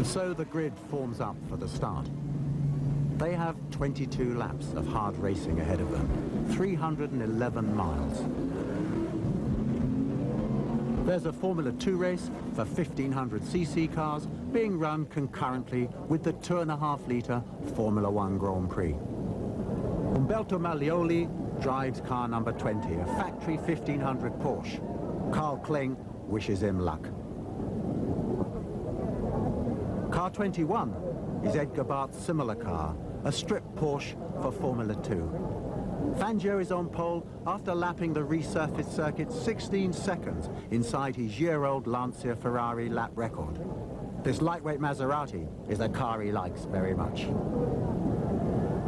And so the grid forms up for the start. They have 22 laps of hard racing ahead of them, 311 miles. There's a Formula 2 race for 1500cc cars being run concurrently with the 2.5-litre Formula 1 Grand Prix. Umberto Maglioli drives car number 20, a factory 1500 Porsche. Carl Kling wishes him luck. Car 21 is Edgar Barth's similar car, a strip Porsche for Formula 2. Fangio is on pole after lapping the resurfaced circuit 16 seconds inside his year-old Lancia Ferrari lap record. This lightweight Maserati is a car he likes very much.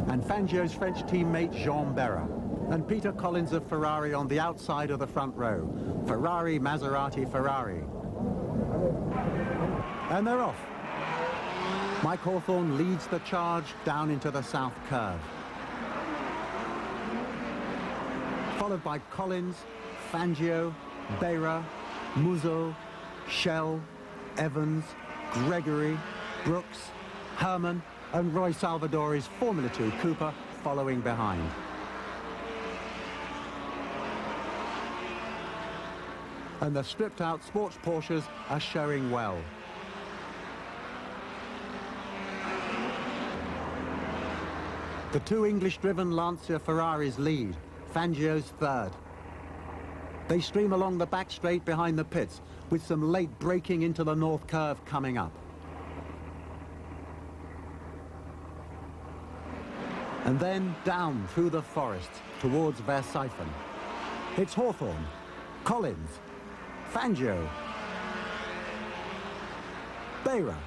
And Fangio's French teammate Jean Berra and Peter Collins of Ferrari on the outside of the front row. Ferrari, Maserati, Ferrari. And they're off. Mike Hawthorne leads the charge down into the south curve. Followed by Collins, Fangio, Berra, Mouzo, Schell, Evans, Gregory, Brooks, Herman, and Roy Salvadori's Formula 2 Cooper following behind. And the stripped-out sports Porsches are showing well. The two English-driven Lancia Ferraris lead, Fangio's third. They stream along the back straight behind the pits, with some late braking into the north curve coming up. And then down through the forest towards Versailles. It's Hawthorne, Collins, Fangio, Berra.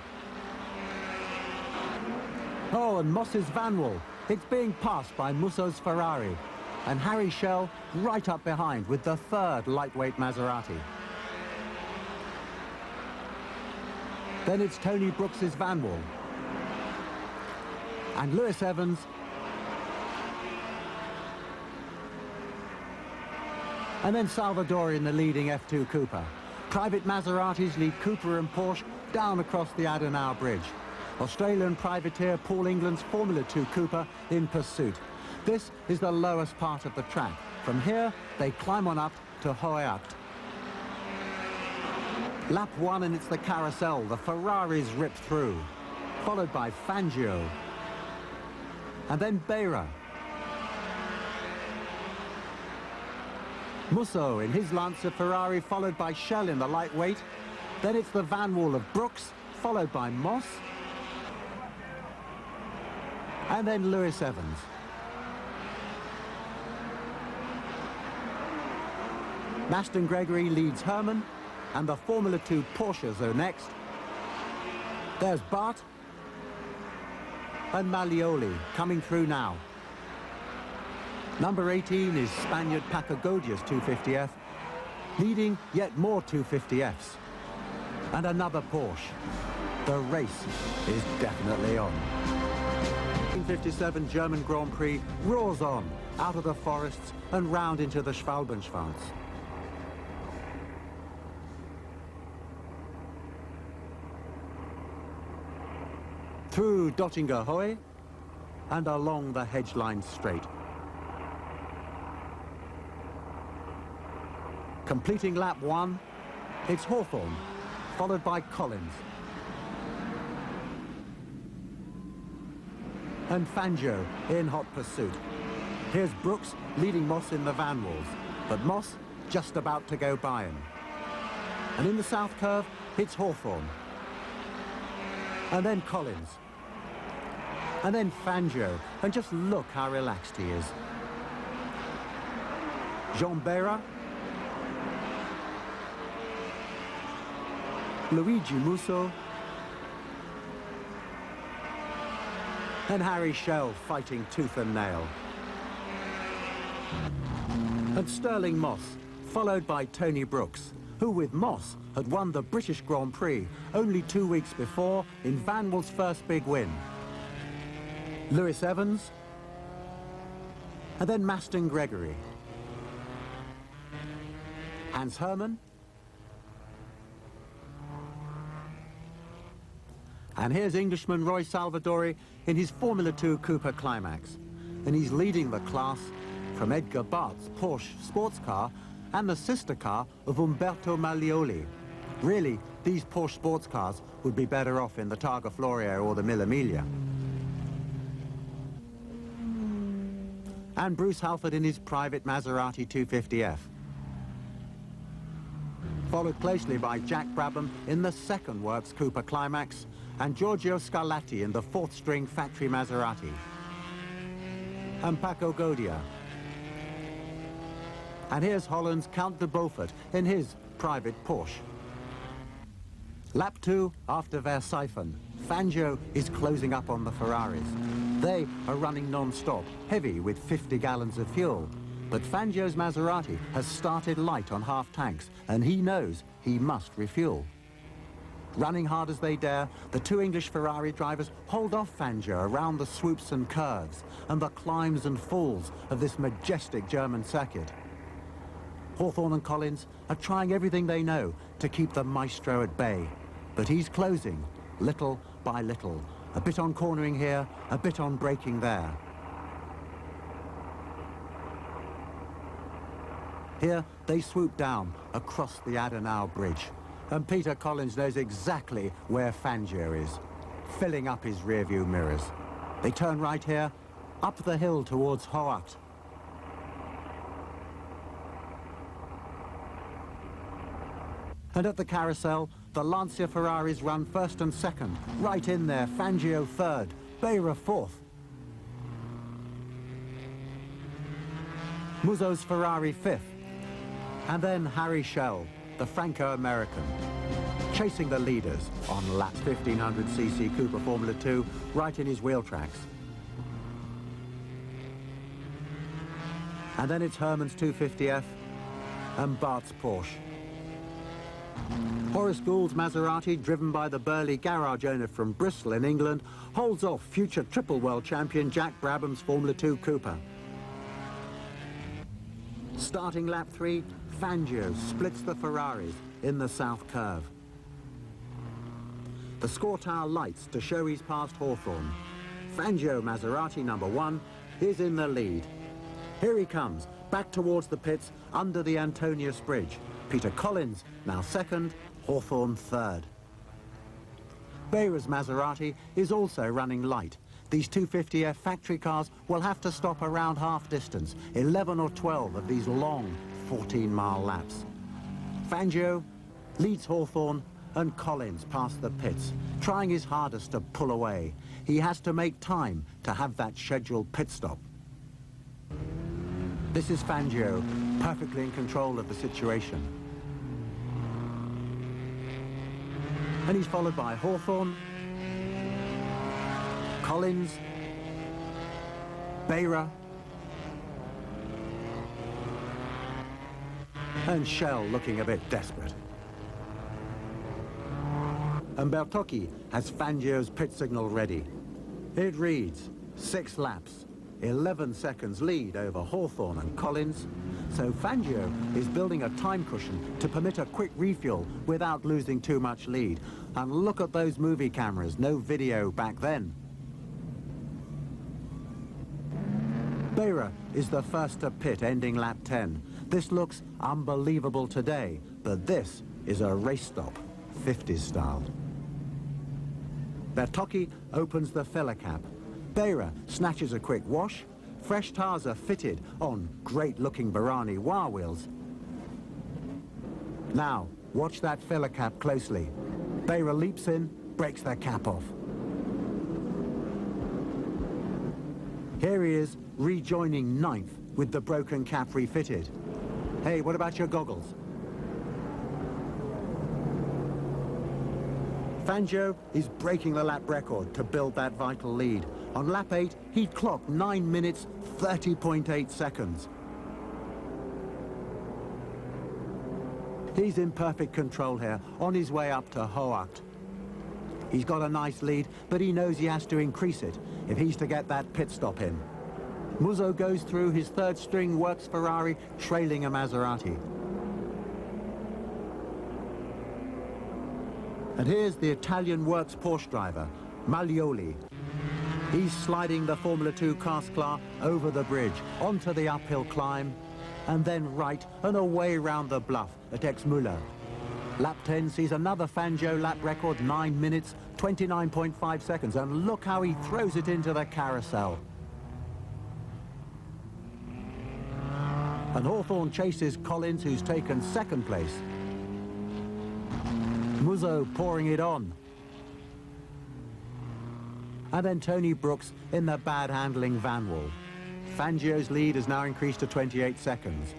Oh, and Moss's Vanwall. It's being passed by Musso's Ferrari. And Harry Schell right up behind with the third lightweight Maserati. Then it's Tony Brooks's Vanwall. And Lewis Evans. And then Salvadori in the leading F2 Cooper. Private Maseratis lead Cooper and Porsche down across the Adenauer Bridge. Australian privateer Paul England's Formula 2 Cooper in pursuit. This is the lowest part of the track. From here, they climb on up to Hoyacht. Lap 1 and it's the carousel. The Ferraris rip through, followed by Fangio. And then Berra. Musso in his Lancia Ferrari, followed by Schell in the lightweight. Then it's the Vanwall of Brooks, followed by Moss. And then Lewis Evans. Maston Gregory leads Herman, and the Formula 2 Porsches are next. There's Barth and Maglioli coming through now. Number 18 is Spaniard Pacagodia's 250F, leading yet more 250Fs. And another Porsche. The race is definitely on. 1957 German Grand Prix roars on, out of the forests and round into the Schwalbenschwanz. Through Dottinger Höhe and along the Hedgeline Straight. Completing lap 1, it's Hawthorne, followed by Collins. And Fangio in hot pursuit. Here's Brooks leading Moss in the Vanwalls, but Moss just about to go by him. And in the south curve, it's Hawthorne. And then Collins. And then Fangio. And just look how relaxed he is. Jean Berra. Luigi Musso. And Harry Schell fighting tooth and nail. And Sterling Moss, followed by Tony Brooks, who with Moss had won the British Grand Prix only 2 weeks before in Vanwall's first big win. Lewis Evans, and then Maston Gregory. Hans Hermann, And here's Englishman Roy Salvadori in his Formula 2 Cooper Climax. And he's leading the class from Edgar Bart's Porsche sports car and the sister car of Umberto Maglioli. Really, these Porsche sports cars would be better off in the Targa Florio or the Mille Miglia. And Bruce Halford in his private Maserati 250F. Followed closely by Jack Brabham in the second Works Cooper Climax and Giorgio Scarlatti in the fourth-string factory Maserati. And Paco Godia. And here's Holland's Count de Beaufort in his private Porsche. Lap 2 after Verstappen. Fangio is closing up on the Ferraris. They are running non-stop, heavy with 50 gallons of fuel. But Fangio's Maserati has started light on half tanks, and he knows he must refuel. Running hard as they dare, the two English Ferrari drivers hold off Fangio around the swoops and curves and the climbs and falls of this majestic German circuit. Hawthorne and Collins are trying everything they know to keep the maestro at bay, but he's closing little by little, a bit on cornering here, a bit on braking there. Here they swoop down across the Adenauer Bridge, and Peter Collins knows exactly where Fangio is, filling up his rearview mirrors. They turn right here, up the hill towards Hoacht. And at the carousel, the Lancia Ferraris run first and second, right in there, Fangio third, Beira fourth. Musso's Ferrari fifth. And then Harry Schell, the Franco-American, chasing the leaders on laps 1500cc Cooper Formula 2, right in his wheel tracks. And then it's Herman's 250F and Bart's Porsche. Horace Gould's Maserati, driven by the burly garage owner from Bristol in England, holds off future triple world champion Jack Brabham's Formula 2 Cooper. Starting lap 3, Fangio splits the Ferraris in the south curve. The score tower lights to show he's past Hawthorne. Fangio, Maserati number 1, is in the lead. Here he comes, back towards the pits under the Antonius Bridge. Peter Collins now second, Hawthorne third. Beira's Maserati is also running light. These 250F factory cars will have to stop around half distance, 11 or 12 of these long 14-mile laps. Fangio leads Hawthorne and Collins past the pits, trying his hardest to pull away. He has to make time to have that scheduled pit stop. This is Fangio, perfectly in control of the situation. And he's followed by Hawthorne, Collins, Beira, and Schell looking a bit desperate. And Bertocchi has Fangio's pit signal ready. It reads 6 laps, 11 seconds lead over Hawthorne and Collins. So Fangio is building a time cushion to permit a quick refuel without losing too much lead. And look at those movie cameras, no video back then. Beira is the first to pit, ending lap 10. This looks unbelievable today, but this is a race stop, 50s style. Bertocchi opens the filler cap. Beira snatches a quick wash. Fresh tires are fitted on great-looking Barani wah wheels. Now, watch that filler cap closely. Beira leaps in, breaks the cap off. Here he is, rejoining ninth with the broken cap refitted. Hey, what about your goggles? Fangio is breaking the lap record to build that vital lead. On lap 8, he'd clocked 9 minutes, 30.8 seconds. He's in perfect control here, on his way up to Hoacht. He's got a nice lead, but he knows he has to increase it if he's to get that pit stop in. Muzzo goes through his third-string Works Ferrari, trailing a Maserati. And here's the Italian works Porsche driver, Maglioli. He's sliding the Formula 2 cast car over the bridge, onto the uphill climb, and then right and away round the bluff at Exmuller. Lap 10 sees another Fangio lap record, 9 minutes, 29.5 seconds, and look how he throws it into the carousel. And Hawthorne chases Collins, who's taken second place. Muzzo pouring it on. And then Tony Brooks in the bad handling Van Wall. Fangio's lead has now increased to 28 seconds.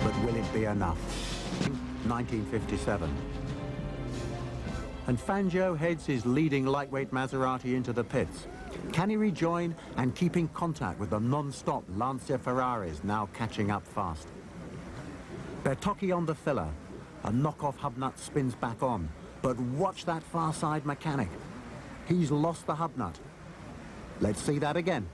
But will it be enough? 1957. And Fangio heads his leading lightweight Maserati into the pits. Can he rejoin and keep in contact with the non-stop Lancia Ferraris now catching up fast? Bertocchi on the filler. A knockoff hub nut spins back on. But watch that far side mechanic. He's lost the hub nut. Let's see that again.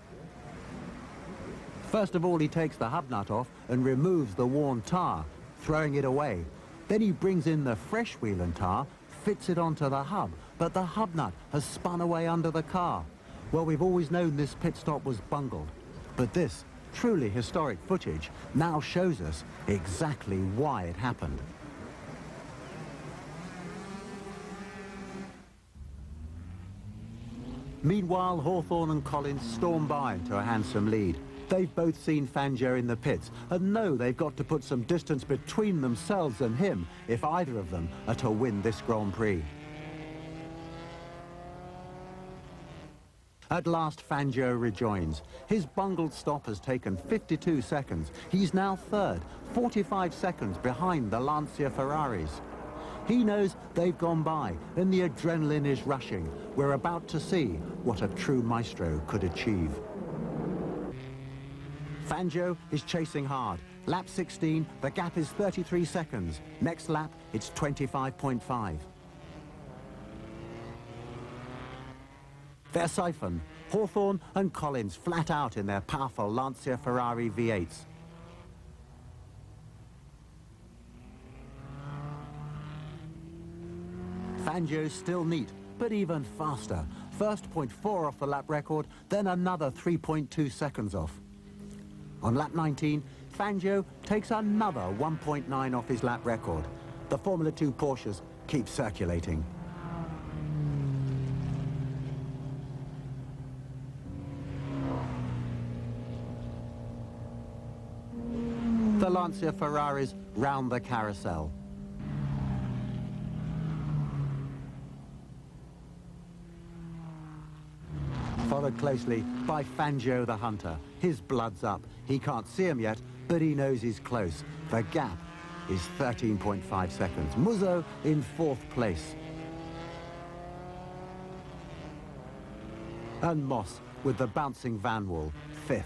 First of all, he takes the hub nut off and removes the worn tar, throwing it away. Then he brings in the fresh wheel and tar, fits it onto the hub, but the hub nut has spun away under the car. Well, we've always known this pit stop was bungled, but this truly historic footage now shows us exactly why it happened. Meanwhile, Hawthorne and Collins storm by into a handsome lead. They've both seen Fangio in the pits and know they've got to put some distance between themselves and him if either of them are to win this Grand Prix. At last, Fangio rejoins. His bungled stop has taken 52 seconds. He's now third, 45 seconds behind the Lancia Ferraris. He knows they've gone by and the adrenaline is rushing. We're about to see what a true maestro could achieve. Fangio is chasing hard. Lap 16, the gap is 33 seconds. Next lap, it's 25.5. They're siphoned. Hawthorne and Collins flat out in their powerful Lancia Ferrari V8s. Fangio's still neat, but even faster. First 0.4 off the lap record, then another 3.2 seconds off. On lap 19, Fangio takes another 1.9 off his lap record. The Formula 2 Porsches keep circulating. The Lancia Ferraris round the carousel. Followed closely by Fangio the Hunter. His blood's up. He can't see him yet, but he knows he's close. The gap is 13.5 seconds. Muzzo in fourth place. And Moss with the bouncing Van Wall, fifth.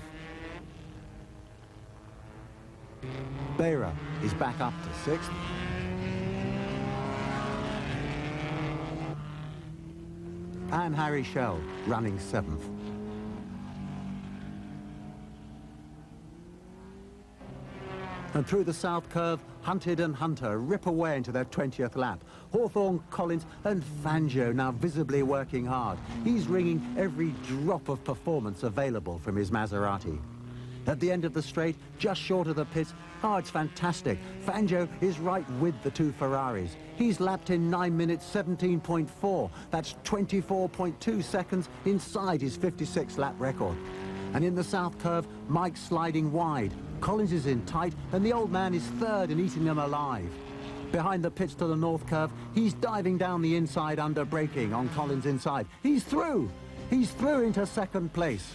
Beira is back up to sixth. And Harry Schell running seventh. And through the south curve, Hunted and Hunter rip away into their 20th lap. Hawthorne, Collins and Fangio now visibly working hard. He's wringing every drop of performance available from his Maserati. At the end of the straight, just short of the pits, oh, it's fantastic. Fangio is right with the two Ferraris. He's lapped in 9 minutes 17.4. That's 24.2 seconds inside his 56 lap record. And in the south curve, Mike's sliding wide. Collins is in tight, and the old man is third and eating them alive. Behind the pits to the north curve, he's diving down the inside under braking on Collins' inside. He's through! He's through into second place.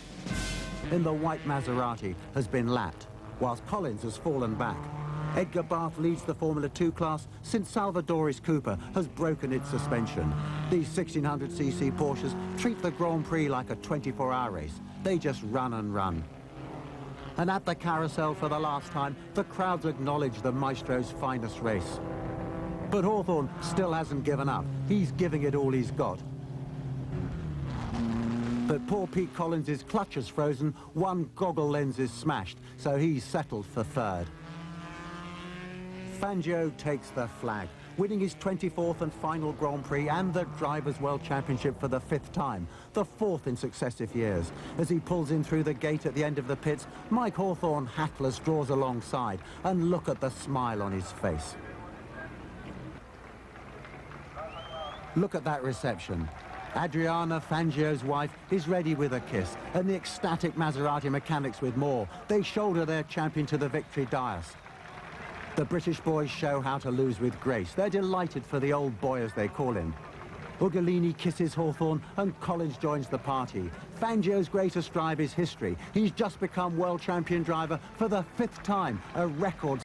In the white Maserati has been lapped, whilst Collins has fallen back. Edgar Barth leads the Formula 2 class since Salvadoris Cooper has broken its suspension. These 1600cc Porsches treat the Grand Prix like a 24-hour race. They just run and run. And at the carousel for the last time, the crowds acknowledge the maestro's finest race. But Hawthorne still hasn't given up. He's giving it all he's got. But poor Pete Collins' clutch is frozen, one goggle lens is smashed, so he's settled for third. Fangio takes the flag. winning his 24th and final Grand-Prix and the Drivers' World Championship for the 5th time, the 4th in successive years. As he pulls in through the gate at the end of the pits, Mike Hawthorne, hatless, draws alongside, and look at the smile on his face. Look at that reception. Adriana, Fangio's wife, is ready with a kiss, and the ecstatic Maserati mechanics with more. They shoulder their champion to the victory dais. The British boys show how to lose with grace. They're delighted for the old boy, as they call him. Ugolini kisses Hawthorne, and Collins joins the party. Fangio's greatest drive is history. He's just become world champion driver for the 5th time, a record.